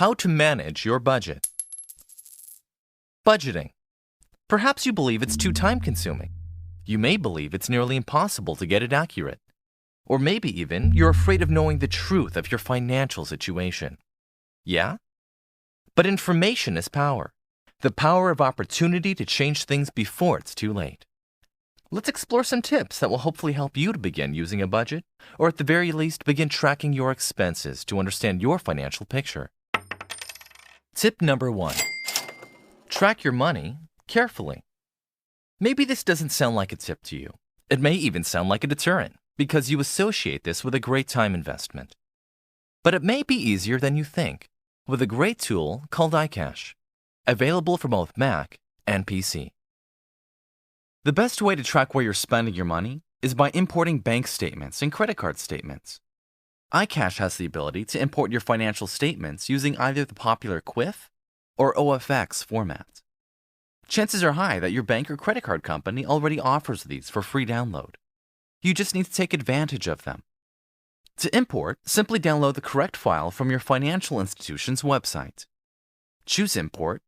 How to manage your budget. Budgeting. Perhaps you believe it's too time-consuming. You may believe it's nearly impossible to get it accurate. Or maybe even you're afraid of knowing the truth of your financial situation. Yeah? But information is power. The power of opportunity to change things before it's too late. Let's explore some tips that will hopefully help you to begin using a budget, or at the very least begin tracking your expenses to understand your financial picture. Tip number 1. Track your money carefully. Maybe this doesn't sound like a tip to you. It may even sound like a deterrent, because you associate this with a great time investment. But it may be easier than you think, with a great tool called iCash, available for both Mac and PC. The best way to track where you're spending your money is by importing bank statements and credit card statements. iCash has the ability to import your financial statements using either the popular QUIF or OFX format. Chances are high that your bank or credit card company already offers these for free download. You just need to take advantage of them. To import, simply download the correct file from your financial institution's website. Choose Import,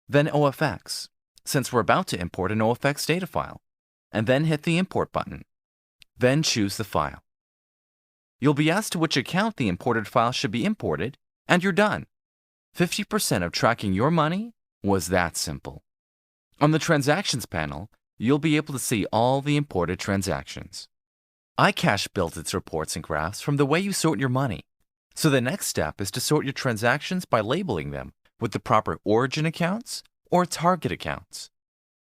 then OFX, since we're about to import an OFX data file, and then hit the Import button. Then choose the file. You'll be asked to which account the imported file should be imported, and you're done. 50% of tracking your money was that simple. On the Transactions panel, you'll be able to see all the imported transactions. iCash builds its reports and graphs from the way you sort your money. So the next step is to sort your transactions by labeling them with the proper origin accounts or target accounts.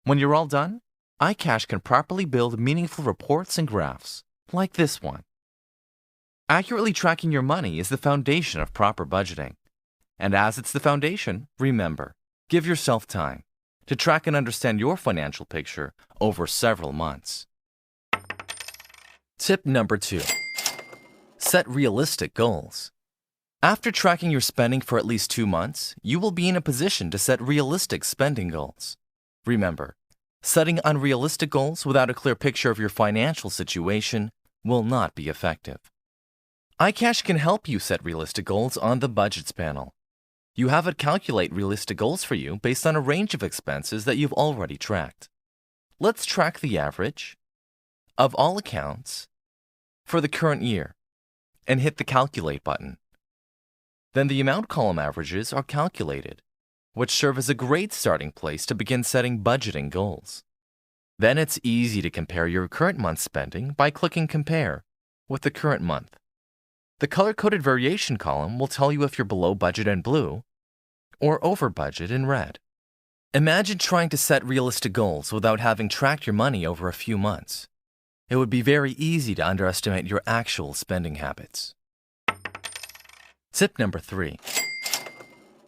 When you're all done, iCash can properly build meaningful reports and graphs, like this one. Accurately tracking your money is the foundation of proper budgeting. And as it's the foundation, remember, give yourself time to track and understand your financial picture over several months. Tip number 2. Set realistic goals. After tracking your spending for at least 2 months, you will be in a position to set realistic spending goals. Remember, setting unrealistic goals without a clear picture of your financial situation will not be effective. iCash can help you set realistic goals on the Budgets panel. You have it calculate realistic goals for you based on a range of expenses that you've already tracked. Let's track the average of all accounts for the current year and hit the Calculate button. Then the amount column averages are calculated, which serve as a great starting place to begin setting budgeting goals. Then it's easy to compare your current month's spending by clicking Compare with the current month. The color-coded variation column will tell you if you're below budget in blue or over budget in red. Imagine trying to set realistic goals without having tracked your money over a few months. It would be very easy to underestimate your actual spending habits. Tip number 3.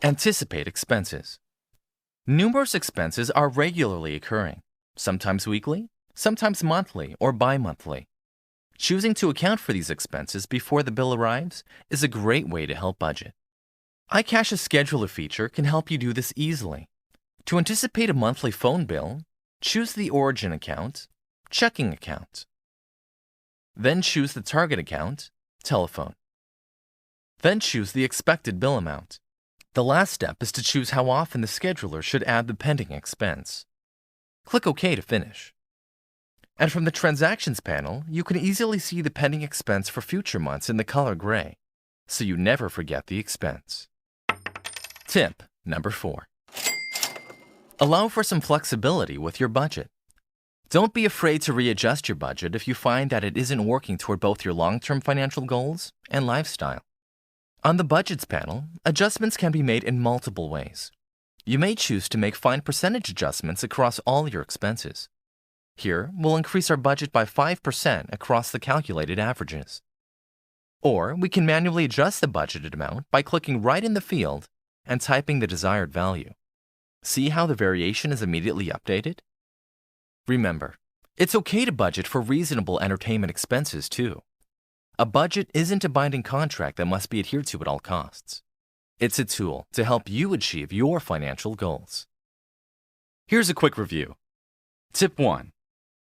Anticipate expenses. Numerous expenses are regularly occurring, sometimes weekly, sometimes monthly or bi-monthly. Choosing to account for these expenses before the bill arrives is a great way to help budget. iCash's Scheduler feature can help you do this easily. To anticipate a monthly phone bill, choose the origin account, checking account. Then choose the target account, telephone. Then choose the expected bill amount. The last step is to choose how often the scheduler should add the pending expense. Click OK to finish. And from the Transactions panel, you can easily see the pending expense for future months in the color gray, so you never forget the expense. Tip number 4. Allow for some flexibility with your budget. Don't be afraid to readjust your budget if you find that it isn't working toward both your long-term financial goals and lifestyle. On the Budgets panel, adjustments can be made in multiple ways. You may choose to make fine percentage adjustments across all your expenses. Here, we'll increase our budget by 5% across the calculated averages. Or we can manually adjust the budgeted amount by clicking right in the field and typing the desired value. See how the variation is immediately updated? Remember, it's okay to budget for reasonable entertainment expenses too. A budget isn't a binding contract that must be adhered to at all costs. It's a tool to help you achieve your financial goals. Here's a quick review. Tip 1.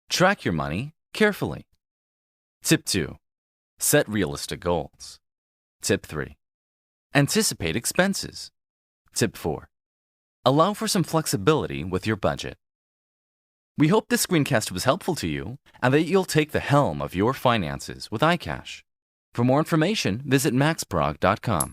Track your money carefully. Tip 2. Set realistic goals. Tip 3. Anticipate expenses. Tip 4. Allow for some flexibility with your budget. We hope this screencast was helpful to you and that you'll take the helm of your finances with iCash. For more information, visit maxprog.com.